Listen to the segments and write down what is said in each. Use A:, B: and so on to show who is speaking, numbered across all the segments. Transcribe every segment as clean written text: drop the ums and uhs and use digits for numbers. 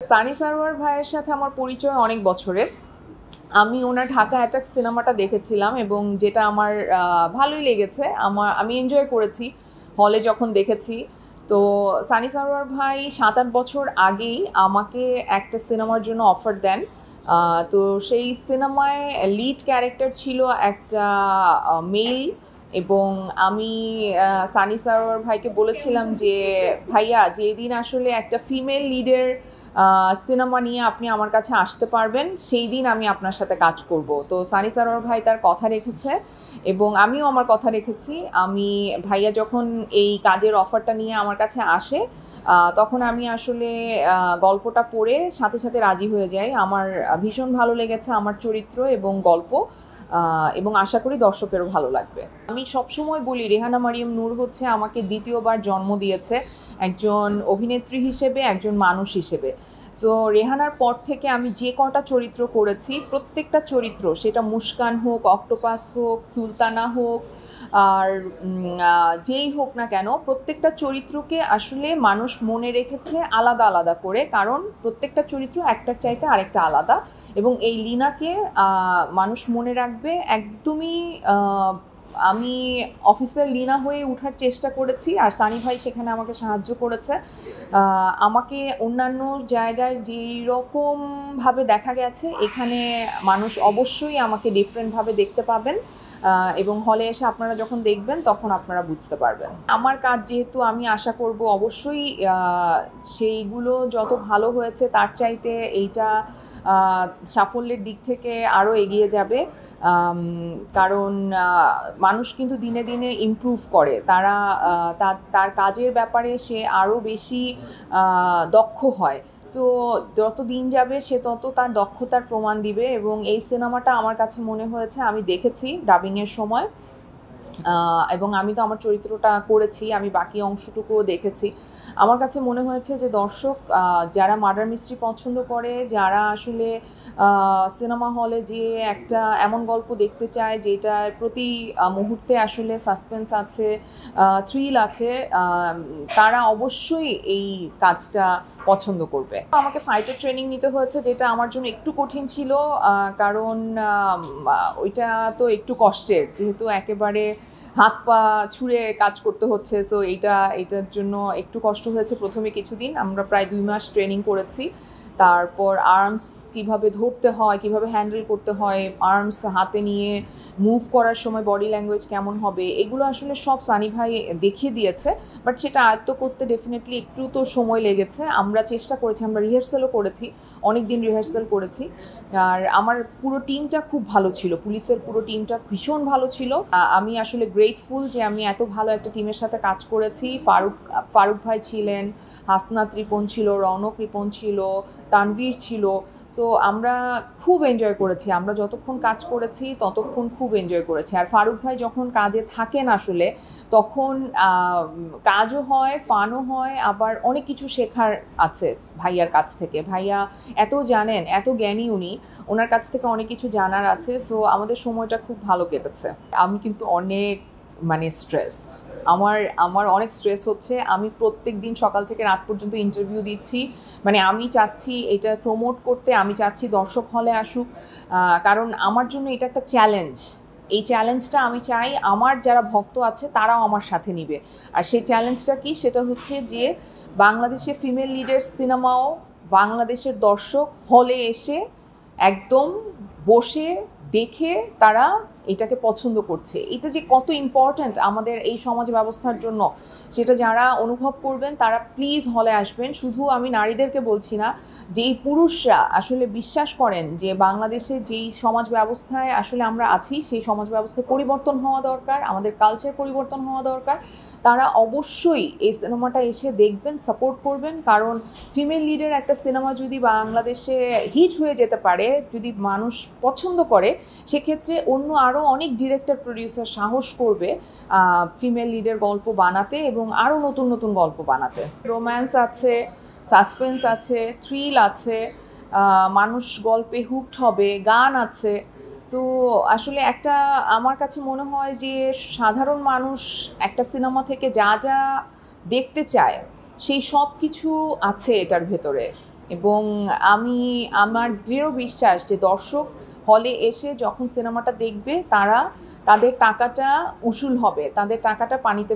A: সানি সারোয়ার ভাইয়ের সাথে আমার পরিচয় অনেক বছরের। আমি ওনার ঢাকা অ্যাটাক সিনেমাটা দেখেছিলাম এবং যেটা আমার ভালোই লেগেছে। আমি এনজয় করেছি হলে যখন দেখেছি। তো সানি সারোয়ার ভাই 7-8 বছর আগেই আমাকে একটা সিনেমার জন্য অফার দেন। তো সেই সিনেমায় লিড ক্যারেক্টার ছিল একটা মেল, এবং আমি সানি সারোয়ার ভাইকে বলেছিলাম যে ভাইয়া, যেদিন আসলে একটা ফিমেল লিডের সিনেমা নিয়ে আপনি আমার কাছে আসতে পারবেন সেই দিন আমি আপনার সাথে কাজ করব। তো সানি সারোয়ার ভাই তার কথা রেখেছে এবং আমিও আমার কথা রেখেছি। ভাইয়া যখন এই কাজের অফারটা নিয়ে আমার কাছে আসে, তখন আমি আসলে গল্পটা পড়ে সাথে সাথে রাজি হয়ে যাই। আমার ভীষণ ভালো লেগেছে আমার চরিত্র এবং গল্প, এবং আশা করি দর্শকেরও ভালো লাগবে। আমি সবসময় বলি রেহানা মারিয়াম নূর হচ্ছে আমাকে দ্বিতীয়বার জন্ম দিয়েছে, একজন অভিনেত্রী হিসেবে, একজন মানুষ হিসেবে। সো রেহানার পর থেকে আমি যে কটা চরিত্র করেছি, প্রত্যেকটা চরিত্র, সেটা মুস্কান হোক, অক্টোপাস হোক, সুলতানা হোক, আর যেই হোক না কেন, প্রত্যেকটা চরিত্রকে আসলে মানুষ মনে রেখেছে আলাদা আলাদা করে, কারণ প্রত্যেকটা চরিত্র একটার চাইতে আরেকটা আলাদা। এবং এই লিনাকে মানুষ মনে রাখবে একদমই। আমি অফিসার লিনা হয়ে ওঠার চেষ্টা করেছি, আর সানি ভাই সেখানে আমাকে সাহায্য করেছে। আমাকে অন্যান্য জায়গায় যেই রকমভাবে দেখা গেছে, এখানে মানুষ অবশ্যই আমাকে ডিফারেন্টভাবে দেখতে পাবেন, এবং হলে এসে আপনারা যখন দেখবেন তখন আপনারা বুঝতে পারবেন। আমার কাজ যেহেতু, আমি আশা করব অবশ্যই সেইগুলো যত ভালো হয়েছে তার চাইতে এইটা সাফল্যের দিক থেকে আরও এগিয়ে যাবে, কারণ মানুষ কিন্তু দিনে দিনে ইমপ্রুভ করে। তার কাজের ব্যাপারে সে আরও বেশি দক্ষ হয়। সো যত দিন যাবে সে তত তার দক্ষতার প্রমাণ দিবে, এবং এই সিনেমাটা আমার কাছে মনে হয়েছে, আমি দেখেছি ডাবিংয়ের সময়, এবং আমি তো আমার চরিত্রটা করেছি, আমি বাকি অংশটুকুও দেখেছি। আমার কাছে মনে হয়েছে যে দর্শক যারা মার্ডার মিস্ট্রি পছন্দ করে, যারা আসলে সিনেমা হলে যে একটা এমন গল্প দেখতে চায় যেটার প্রতি মুহূর্তে আসলে সাসপেন্স আছে, থ্রিল আছে, তারা অবশ্যই এই কাজটা পছন্দ করবে। আমাকে ফাইটের ট্রেনিং নিতে হয়েছে, যেটা আমার জন্য একটু কঠিন ছিল, কারণ ওইটা তো একটু কষ্টের, যেহেতু একেবারে হাত পা ছুঁড়ে কাজ করতে হচ্ছে। সো এটার জন্য একটু কষ্ট হয়েছে প্রথমে কিছুদিন। আমরা প্রায় 2 মাস ট্রেনিং করেছি। তারপর আর্মস কিভাবে ধরতে হয়, কিভাবে হ্যান্ডেল করতে হয়, আর্মস হাতে নিয়ে মুভ করার সময় বডি ল্যাঙ্গুয়েজ কেমন হবে, এগুলো আসলে সব সানি ভাই দেখিয়ে দিয়েছে। বাট সেটা আয়ত্ত করতে ডেফিনেটলি একটু তো সময় লেগেছে। আমরা চেষ্টা করেছি, আমরা রিহার্সালও করেছি, অনেক দিন রিহার্সাল করেছি। আর আমার পুরো টিমটা খুব ভালো ছিল, পুলিশের পুরো টিমটা ভীষণ ভালো ছিল। আমি আসলে গ্রেটফুল যে আমি এত ভালো একটা টিমের সাথে কাজ করেছি। ফারুক ভাই ছিলেন, হাসনাত রিপন ছিল, রৌনক রিপন ছিল, তানভীর ছিল। সো আমরা খুব এনজয় করেছি, আমরা যতক্ষণ কাজ করেছি ততক্ষণ খুব এনজয় করেছি। আর ফারুক ভাই যখন কাজে থাকেন আসলে, তখন কাজও হয়, ফানও হয়, আবার অনেক কিছু শেখার আছে ভাইয়ার কাছ থেকে। ভাইয়া এত জানেন, এত জ্ঞানী উনি, ওনার কাছ থেকে অনেক কিছু জানার আছে। সো আমাদের সময়টা খুব ভালো কেটেছে। আমি কিন্তু অনেক স্ট্রেস, আমার অনেক স্ট্রেস হচ্ছে। আমি প্রত্যেক দিন সকাল থেকে রাত পর্যন্ত ইন্টারভিউ দিচ্ছি। আমি চাচ্ছি এটা প্রমোট করতে, আমি চাচ্ছি দর্শক হলে আসুক, কারণ আমার জন্য এটা একটা চ্যালেঞ্জ। এই চ্যালেঞ্জটা আমি চাই আমার যারা ভক্ত আছে তারাও আমার সাথে নিবে। আর সেই চ্যালেঞ্জটা কি, সেটা হচ্ছে যে বাংলাদেশে ফিমেল লিডার সিনেমাও বাংলাদেশের দর্শক হলে এসে একদম বসে দেখে তারা এটাকে পছন্দ করছে। এটা যে কত ইম্পর্ট্যান্ট আমাদের এই সমাজ ব্যবস্থার জন্য, সেটা যারা অনুভব করবেন তারা প্লিজ হলে আসবেন। শুধু আমি নারীদেরকে বলছি না, যেই পুরুষরা আসলে বিশ্বাস করেন যে বাংলাদেশে যেই সমাজ ব্যবস্থায় আসলে আমরা আছি, সেই সমাজ ব্যবস্থায় পরিবর্তন হওয়া দরকার, আমাদের কালচার পরিবর্তন হওয়া দরকার, তারা অবশ্যই এই সিনেমাটা এসে দেখবেন, সাপোর্ট করবেন। কারণ ফিমেল লিডের একটা সিনেমা যদি বাংলাদেশে হিট হয়ে যেতে পারে, যদি মানুষ পছন্দ করে, সেক্ষেত্রে অন্য আরও অনেক ডিরেক্টর প্রডিউসার সাহস করবে ফিমেল লিডের গল্প বানাতে এবং আরও নতুন নতুন গল্প বানাতে। রোম্যান্স আছে, সাসপেন্স আছে, থ্রিল আছে, মানুষ গল্পে হুকড হবে, গান আছে। সো আসলে আমার কাছে মনে হয় যে সাধারণ মানুষ একটা সিনেমা থেকে যা যা দেখতে চায় সেই সব কিছু আছে এটার ভেতরে। এবং আমার দৃঢ় বিশ্বাস যে দর্শক হলে এসে যখন সিনেমাটা দেখবে তাদের টাকাটা উসুল হবে, তাদের টাকাটা পানিতে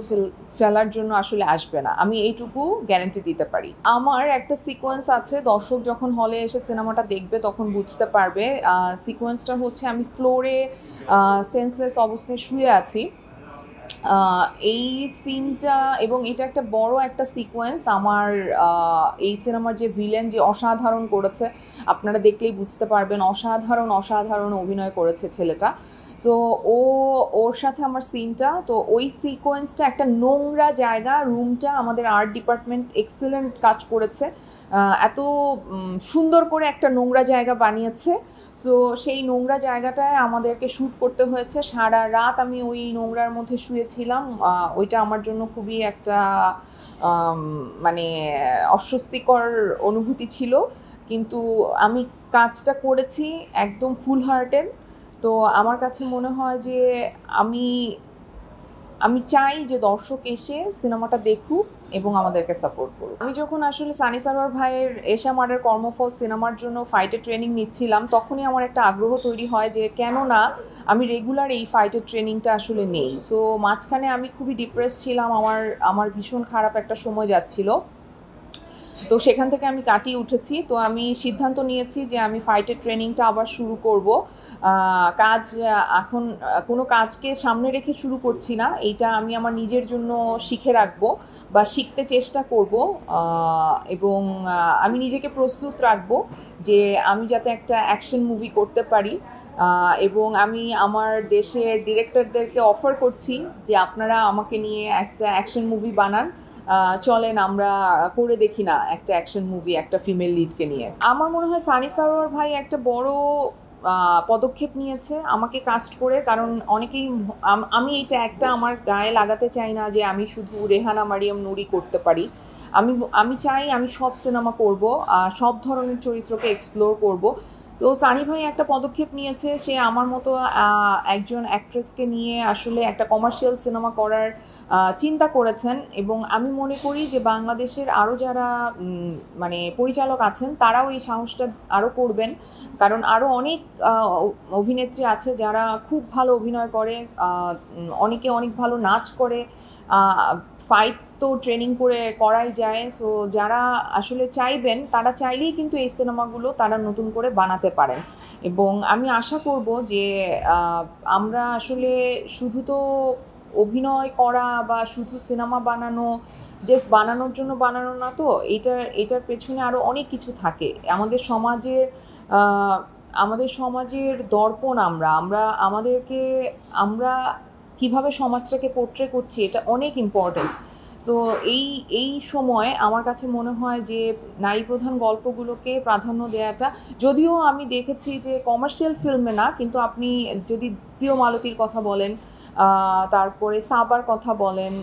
A: ফেলার জন্য আসলে আসবে না, আমি এইটুকু গ্যারান্টি দিতে পারি। আমার একটা সিকোয়েন্স আছে, দর্শক যখন হলে এসে সিনেমাটা দেখবে তখন বুঝতে পারবে। সিকোয়েন্সটা হচ্ছে আমি ফ্লোরে সেন্সলেস অবস্থায় শুয়ে আছি। এই সিনটা এবং এটা একটা বড় একটা সিকোয়েন্স আমার এই সিনেমার যে ভিলেন যে অসাধারণ করেছে, আপনারা দেখলেই বুঝতে পারবেন, অসাধারণ অভিনয় করেছে ছেলেটা। সো ওর সাথে আমার সিনটা, তো ওই সিকোয়েন্সটা একটা নোংরা জায়গা, রুমটা আমাদের আর্ট ডিপার্টমেন্ট এক্সেলেন্ট কাজ করেছে, এত সুন্দর করে একটা নোংরা জায়গা বানিয়েছে। সো সেই নোংরা জায়গাটায় আমাদেরকে শ্যুট করতে হয়েছে, সারা রাত আমি ওই নোংরার মধ্যে শুয়েছিলাম। ওইটা আমার জন্য খুবই একটা মানে অস্বস্তিকর অনুভূতি ছিল, কিন্তু আমি কাজটা করেছি একদম ফুল হার্টেড। তো আমার কাছে মনে হয় যে আমি চাই যে দর্শক এসে সিনেমাটা দেখুক এবং আমাদেরকে সাপোর্ট করুক। আমি যখন আসলে সানি সারোয়ার ভাইয়ের এশা মার্ডার কর্মফল সিনেমার জন্য ফাইটের ট্রেনিং নিচ্ছিলাম, তখনই আমার একটা আগ্রহ তৈরি হয় যে কেন না আমি রেগুলার এই ফাইটের ট্রেনিংটা আসলে নেই। সো মাঝখানে আমি খুবই ডিপ্রেস ছিলাম, আমার ভীষণ খারাপ একটা সময় যাচ্ছিল, তো সেখান থেকে আমি কাটিয়ে উঠেছি। তো আমি সিদ্ধান্ত নিয়েছি যে আমি ফাইটের ট্রেনিংটা আবার শুরু করব। কাজ এখন কোনো কাজকে সামনে রেখে শুরু করছি না, এইটা আমি আমার নিজের জন্য শিখে রাখবো বা শিখতে চেষ্টা করব, এবং আমি নিজেকে প্রস্তুত রাখবো যে আমি যাতে একটা অ্যাকশন মুভি করতে পারি। এবং আমি আমার দেশের ডিরেক্টরদেরকে অফার করছি যে আপনারা আমাকে নিয়ে একটা অ্যাকশন মুভি বানান, চলেন আমরা করে দেখি না একটা অ্যাকশন মুভি একটা ফিমেল লিডকে নিয়ে। আমার মনে হয় সানি সারোয়ার ভাই একটা বড় পদক্ষেপ নিয়েছে আমাকে কাস্ট করে, কারণ অনেকেই আমি এটা একটা আমার গায়ে লাগাতে চাই না যে আমি শুধু রেহানা মারিয়াম নুরি করতে পারি। আমি চাই আমি সব সিনেমা করব, সব ধরনের চরিত্রকে এক্সপ্লোর করব। সো সানি ভাই একটা পদক্ষেপ নিয়েছে, সে আমার মতো একজন অ্যাক্ট্রেসকে নিয়ে আসলে একটা কমার্শিয়াল সিনেমা করার চিন্তা করেছেন। এবং আমি মনে করি যে বাংলাদেশের আরও যারা মানে পরিচালক আছেন তারাও এই সাহসটা আরও করবেন, কারণ আরও অনেক অভিনেত্রী আছে যারা খুব ভালো অভিনয় করে, অনেকে অনেক ভালো নাচ করে, ফাইট তো ট্রেনিং করে করাই যায়। সো যারা আসলে চাইবেন তারা চাইলেই কিন্তু এই সিনেমাগুলো তারা নতুন করে বানাতে পারেন। এবং আমি আশা করব যে আমরা আসলে শুধু তো অভিনয় করা বা শুধু সিনেমা বানানো জাস্ট বানানোর জন্য বানানো না, তো এটার পেছনে আরও অনেক কিছু থাকে। আমাদের সমাজের দর্পণ আমরা কিভাবে সমাজটাকে পোর্ট্রে করছি, এটা অনেক ইম্পর্ট্যান্ট। সো এই সময় আমার কাছে মনে হয় যে নারী প্রধান গল্পগুলোকে প্রাধান্য দেওয়াটা, যদিও আমি দেখেছি যে কমার্শিয়াল ফিল্মে না, কিন্তু আপনি যদি প্রিয় মালতীর কথা বলেন, তারপরে সাবার কথা বলেন,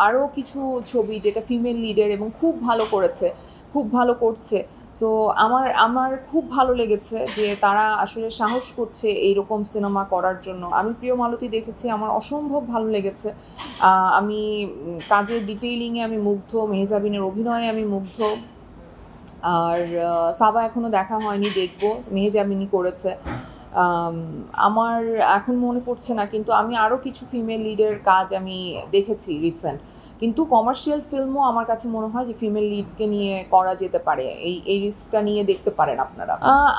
A: আরও কিছু ছবি যেটা ফিমেল লিডের এবং খুব ভালো করেছে, খুব ভালো করছে। সো আমার খুব ভালো লেগেছে যে তারা আসলে সাহস করছে এইরকম সিনেমা করার জন্য। আমি প্রিয় মালতী দেখেছি, আমার অসম্ভব ভালো লেগেছে। আমি কাজের ডিটেইলিংয়ে আমি মুগ্ধ, মেহজাবিনের অভিনয়ে আমি মুগ্ধ। আর সাবা এখনও দেখা হয়নি, দেখবো, মেহজাবিনী করেছে। আমার এখন মনে পড়ছে না, কিন্তু আমি আরও কিছু ফিমেল লিডের কাজ আমি দেখেছি রিসেন্ট। কিন্তু কমার্শিয়াল ফিল্মও আমার কাছে মনে হয় যে ফিমেল লিডকে নিয়ে করা যেতে পারে, এই রিস্কটা নিয়ে দেখতে পারেন আপনারা।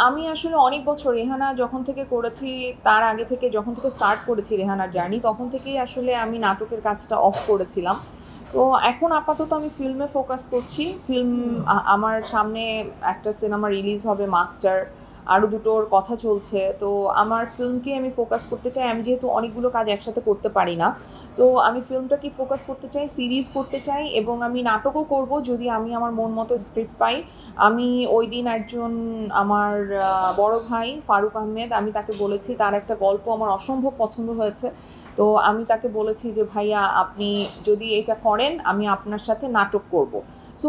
A: আমি আসলে অনেক বছর রেহানা যখন থেকে করেছি, তার আগে থেকে যখন থেকে স্টার্ট করেছি রেহানার জার্নি, তখন থেকেই আসলে আমি নাটকের কাজটা অফ করেছিলাম। তো এখন আপাতত আমি ফিল্মে ফোকাস করছি। আমার সামনে একটা সিনেমা রিলিজ হবে মাস্টার, আরও দুটোর কথা চলছে। তো আমার ফিল্মকে আমি ফোকাস করতে চাই, আমি যেহেতু অনেকগুলো কাজ একসাথে করতে পারি না, সো আমি ফিল্মটাকে ফোকাস করতে চাই, সিরিজ করতে চাই, এবং আমি নাটকও করব যদি আমি আমার মন মতো স্ক্রিপ্ট পাই। আমি ওই দিন আমার বড় ভাই ফারুক আহমেদ, আমি তাকে বলেছি, তার একটা গল্প আমার অসম্ভব পছন্দ হয়েছে। তো আমি তাকে বলেছি যে ভাইয়া আপনি যদি এটা করেন আমি আপনার সাথে নাটক করব। সো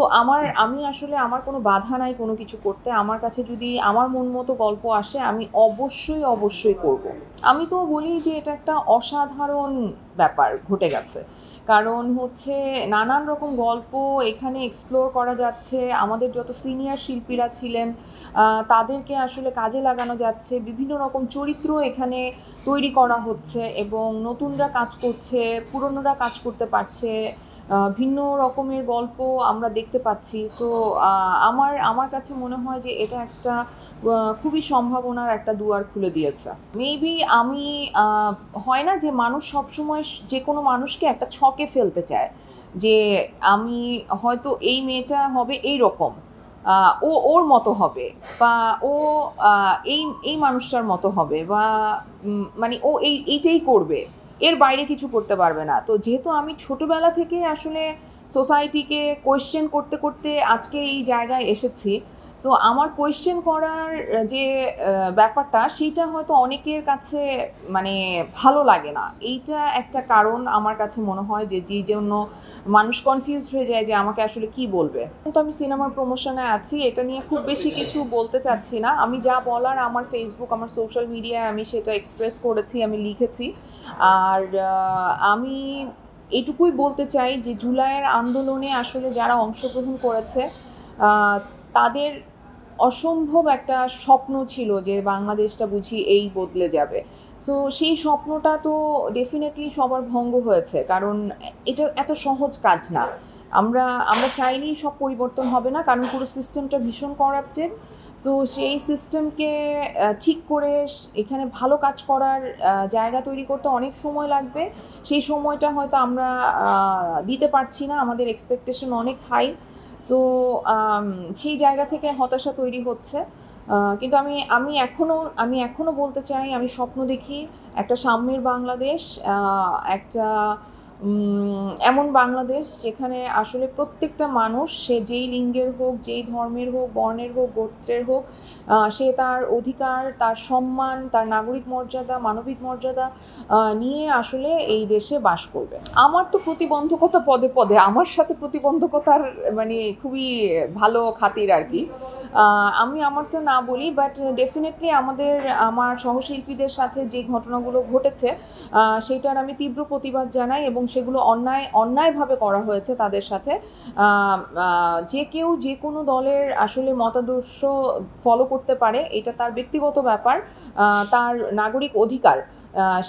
A: আমি আসলে আমার কোনো বাধা নাই কোনো কিছু করতে। আমার কাছে যদি আমার মন মতো গল্প আসে আমি অবশ্যই করব। আমি তো বলি যে এটা একটা অসাধারণ ব্যাপার ঘটে গেছে। কারণ হচ্ছে নানান রকম গল্প এখানে এক্সপ্লোর করা যাচ্ছে। আমাদের যত সিনিয়র শিল্পীরা ছিলেন তাদেরকে আসলে কাজে লাগানো যাচ্ছে। বিভিন্ন রকম চরিত্র এখানে তৈরি করা হচ্ছে এবং নতুনরা কাজ করছে, পুরনোরা কাজ করতে পারছে। ভিন্ন রকমের গল্প আমরা দেখতে পাচ্ছি। সো আমার কাছে মনে হয় যে এটা একটা খুবই সম্ভাবনার একটা দুয়ার খুলে দিয়েছে। মেবি আমি হয় না যে মানুষ সবসময় যে কোনো মানুষকে একটা ছকে ফেলতে চায় যে আমি হয়তো এই মেয়েটা হবে এই রকম, ও ওর মতো হবে, বা ও এই এই মানুষটার মতো হবে, বা মানে ও এইটাই করবে, এর বাইরে কিছু করতে পারবে না। তো যেহেতু আমি ছোটবেলা থেকে আসলে সোসাইটিকে কোয়েশ্চেন করতে করতে আজকের এই জায়গায় এসেছি, সো আমার কোয়েশ্চেন করার যে ব্যাপারটা সেইটা হয়তো অনেকের কাছে মানে ভালো লাগে না। এইটা একটা কারণ আমার কাছে মনে হয় যে যে জন্য মানুষ কনফিউজড হয়ে যায় যে আমাকে আসলে কি বলবে। তো আমি সিনেমার প্রমোশনে আছি, এটা নিয়ে খুব বেশি কিছু বলতে চাচ্ছি না। আমি যা বলার আমার ফেসবুক, আমার সোশ্যাল মিডিয়ায় আমি সেটা এক্সপ্রেস করেছি, আমি লিখেছি। আর আমি এটুকুই বলতে চাই যে জুলাইয়ের আন্দোলনে আসলে যারা অংশগ্রহণ করেছে তাদের অসম্ভব একটা স্বপ্ন ছিল যে বাংলাদেশটা বুঝি এই বদলে যাবে। সো সেই স্বপ্নটা তো ডেফিনেটলি সবার ভঙ্গ হয়েছে, কারণ এটা এত সহজ কাজ না। আমরা আমরা চাইলেই সব পরিবর্তন হবে না, কারণ পুরো সিস্টেমটা ভীষণ করাপ্টেড। সো সেই সিস্টেমকে ঠিক করে এখানে ভালো কাজ করার জায়গা তৈরি করতে অনেক সময় লাগবে। সেই সময়টা হয়তো আমরা দিতে পারছি না, আমাদের এক্সপেকটেশন অনেক হাই। সো সেই জায়গা থেকে হতাশা তৈরি হচ্ছে। কিন্তু আমি এখনও বলতে চাই, আমি স্বপ্ন দেখি একটা সাম্যের বাংলাদেশ, একটা এমন বাংলাদেশ যেখানে আসলে প্রত্যেকটা মানুষ, সে যেই লিঙ্গের হোক, যেই ধর্মের হোক, বর্ণের হোক, গোত্রের হোক, সে তার অধিকার, তার সম্মান, তার নাগরিক মর্যাদা, মানবিক মর্যাদা নিয়ে আসলে এই দেশে বাস করবে। আমার তো প্রতিবন্ধকতা পদে পদে, আমার সাথে প্রতিবন্ধকতার মানে খুবই ভালো খাতির আর কি। আমি আমারটা না বলি, বাট ডেফিনেটলি আমার সহশিল্পীদের সাথে যে ঘটনাগুলো ঘটেছে সেইটার আমি তীব্র প্রতিবাদ জানাই, এবং সেগুলো অন্যায়ভাবে করা হয়েছে তাদের সাথে। যে কেউ যে কোনো দলের আসলে মতাদর্শ ফলো করতে পারে, এটা তার ব্যক্তিগত ব্যাপার, তার নাগরিক অধিকার।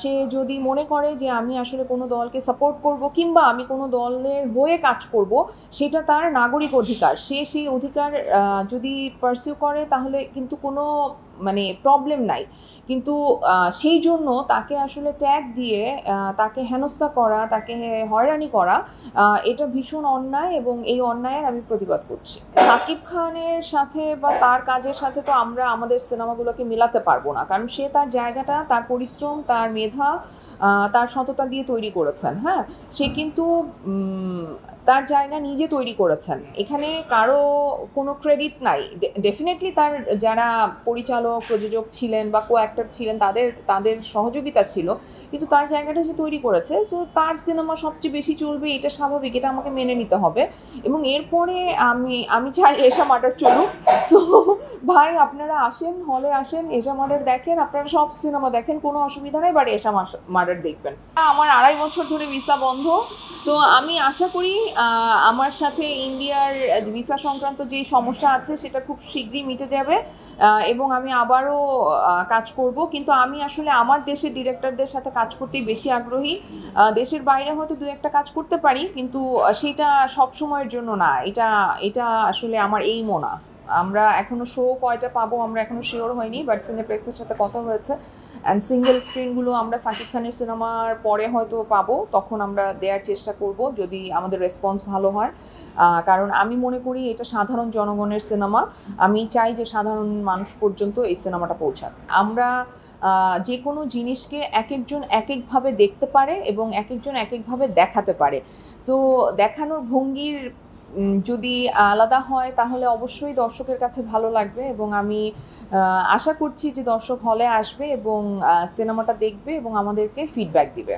A: সে যদি মনে করে যে আমি আসলে কোনো দলকে সাপোর্ট করব কিংবা আমি কোনো দলের হয়ে কাজ করব, সেটা তার নাগরিক অধিকার। সে সেই অধিকার যদি পারসিউ করে তাহলে কিন্তু কোনো মানে প্রবলেম নাই। কিন্তু সেই জন্য তাকে আসলে ট্যাগ দিয়ে তাকে হেনস্থা করা, তাকে হয়রানি করা, এটা ভীষণ অন্যায়, এবং এই অন্যায়ের আমি প্রতিবাদ করছি। সাকিব খানের সাথে বা তার কাজের সাথে তো আমরা আমাদের সিনেমাগুলোকে মেলাতে পারবো না, কারণ সে তার জায়গাটা, তার পরিশ্রম, তার মেধা, তার সততা দিয়ে তৈরি করেছেন। হ্যাঁ, সে কিন্তু তার জায়গা নিজে তৈরি করেছেন, এখানে কারো কোনো ক্রেডিট নাই। ডেফিনেটলি তার যারা পরিচালক, প্রযোজক ছিলেন বা কো অ্যাক্টর ছিলেন তাদের সহযোগিতা ছিল, কিন্তু তার জায়গাটা সে তৈরি করেছে। সো তার সিনেমা সবচেয়ে বেশি চলবে, এটা স্বাভাবিক, এটা আমাকে মেনে নিতে হবে। এবং এরপরে আমি চাই এশা মার্ডার চলুক। সো ভাই, আপনারা আসেন, হলে আসেন, এশা মার্ডার দেখেন, আপনারা সব সিনেমা দেখেন, কোনো অসুবিধা নেই, বাট এশা মার্ডার দেখবেন। আমার 2.5 বছর ধরে ভিসা বন্ধ। সো আমি আশা করি আমার সাথে ইন্ডিয়ার ভিসা সংক্রান্ত যে সমস্যা আছে সেটা খুব শীঘ্রই মিটে যাবে, এবং আমি আবারও কাজ করব। কিন্তু আমি আসলে আমার দেশের ডিরেক্টরদের সাথে কাজ করতেই বেশি আগ্রহী। দেশের বাইরে হয়তো 2-1টা কাজ করতে পারি, কিন্তু সেটা সব সময়ের জন্য না। এটা আসলে আমার এইমও না। আমরা এখনো শো কয়টা পাবো আমরা এখনো শিওর হয়নি, বাট সিনেপ্লেক্সের সাথে কথা হয়েছে, অ্যান্ড সিঙ্গেল স্ক্রিনগুলো আমরা সাকিব খানের সিনেমার পরে হয়তো পাবো, তখন আমরা দেওয়ার চেষ্টা করব যদি আমাদের রেসপন্স ভালো হয়। কারণ আমি মনে করি এটা সাধারণ জনগণের সিনেমা, আমি চাই যে সাধারণ মানুষ পর্যন্ত এই সিনেমাটা পৌঁছাক। আমরা যে কোনো জিনিসকে এক একজন এক একভাবে দেখতে পারে এবং এক একজন এক একভাবে দেখাতে পারে। সো দেখানোর ভঙ্গির যদি আলাদা হয় তাহলে অবশ্যই দর্শকের কাছে ভালো লাগবে, এবং আমি আশা করছি যে দর্শক হলে আসবে এবং সিনেমাটা দেখবে এবং আমাদেরকে ফিডব্যাক দিবে।